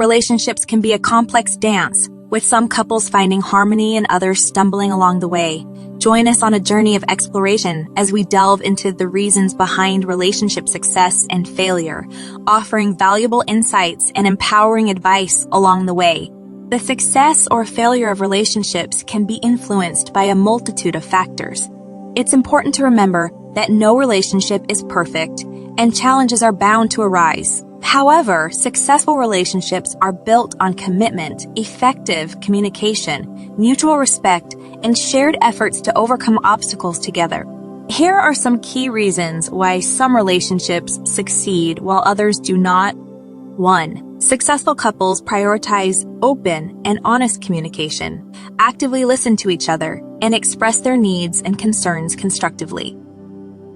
relationships can be a complex dance, with some couples finding harmony and others stumbling along the way. Join us on a journey of exploration as we delve into the reasons behind relationship success and failure, offering valuable insights and empowering advice along the way. The success or failure of relationships can be influenced by a multitude of factors. It's important to remember that no relationship is perfect, and challenges are bound to arise. However, successful relationships are built on commitment, effective communication, mutual respect, and shared efforts to overcome obstacles together. Here are some key reasons why some relationships succeed while others do not. 1. Successful couples prioritize open and honest communication, actively listen to each other, and express their needs and concerns constructively.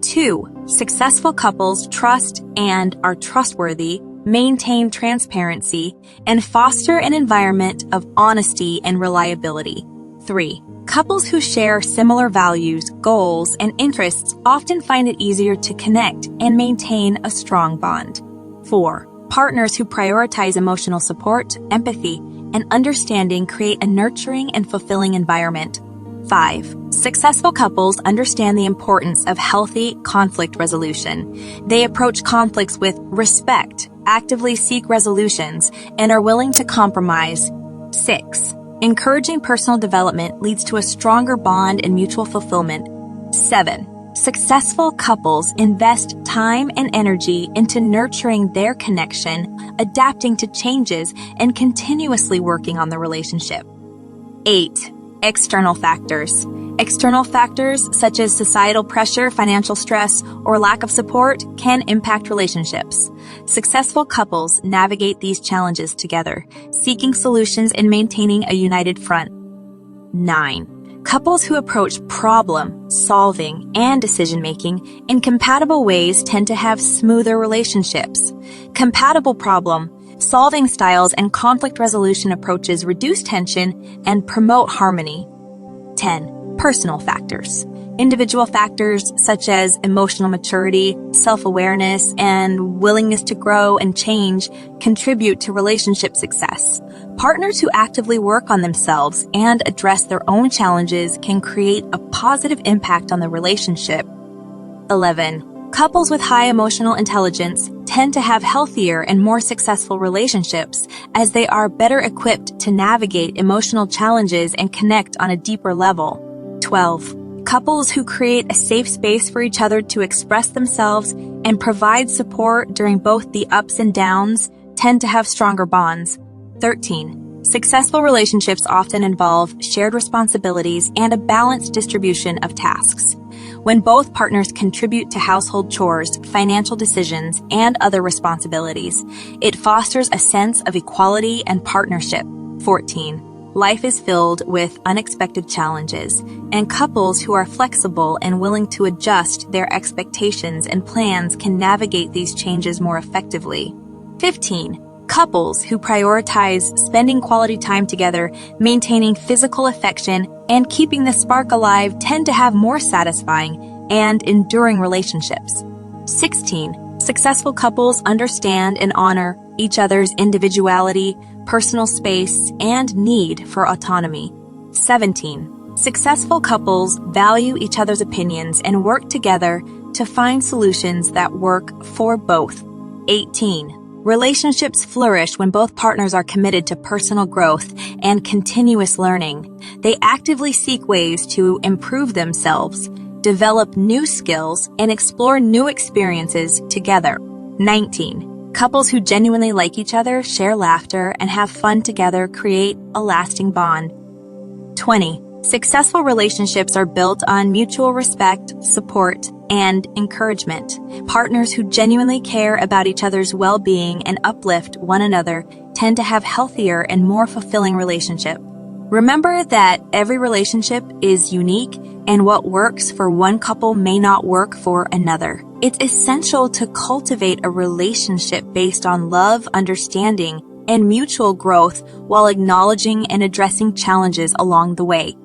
2. Successful couples trust and are trustworthy, maintain transparency, and foster an environment of honesty and reliability. 3. Couples who share similar values, goals, and interests often find it easier to connect and maintain a strong bond. 4. Partners who prioritize emotional support, empathy, and understanding create a nurturing and fulfilling environment. 5. Successful couples understand the importance of healthy conflict resolution. They approach conflicts with respect, actively seek resolutions, and are willing to compromise. 6. Encouraging personal development leads to a stronger bond and mutual fulfillment. 7. Successful couples invest time and energy into nurturing their connection, adapting to changes, and continuously working on the relationship. 8. External factors. External factors such as societal pressure, financial stress, or lack of support can impact relationships. Successful couples navigate these challenges together, seeking solutions and maintaining a united front. 9. Couples who approach problem solving and decision-making in compatible ways tend to have smoother relationships. Compatible problem solving styles and conflict resolution approaches reduce tension and promote harmony. 10. Personal factors. Individual factors such as emotional maturity, self-awareness, and willingness to grow and change contribute to relationship success. Partners who actively work on themselves and address their own challenges can create a positive impact on the relationship. 11. Couples with high emotional intelligence tend to have healthier and more successful relationships as they are better equipped to navigate emotional challenges and connect on a deeper level. 12. Couples who create a safe space for each other to express themselves and provide support during both the ups and downs tend to have stronger bonds. 13. Successful relationships often involve shared responsibilities and a balanced distribution of tasks. When both partners contribute to household chores, financial decisions, and other responsibilities, it fosters a sense of equality and partnership. 14. Life is filled with unexpected challenges, and couples who are flexible and willing to adjust their expectations and plans can navigate these changes more effectively. 15. Couples who prioritize spending quality time together, maintaining physical affection, and keeping the spark alive tend to have more satisfying and enduring relationships. 16. Successful couples understand and honor each other's individuality, personal space, and need for autonomy. 17. Successful couples value each other's opinions and work together to find solutions that work for both. 18. Relationships flourish when both partners are committed to personal growth and continuous learning. They actively seek ways to improve themselves, develop new skills, and explore new experiences together. 19. Couples who genuinely like each other, share laughter, and have fun together create a lasting bond. 20. Successful relationships are built on mutual respect, support, and encouragement. Partners who genuinely care about each other's well-being and uplift one another tend to have healthier and more fulfilling relationships. Remember that every relationship is unique, and what works for one couple may not work for another. It's essential to cultivate a relationship based on love, understanding, and mutual growth while acknowledging and addressing challenges along the way.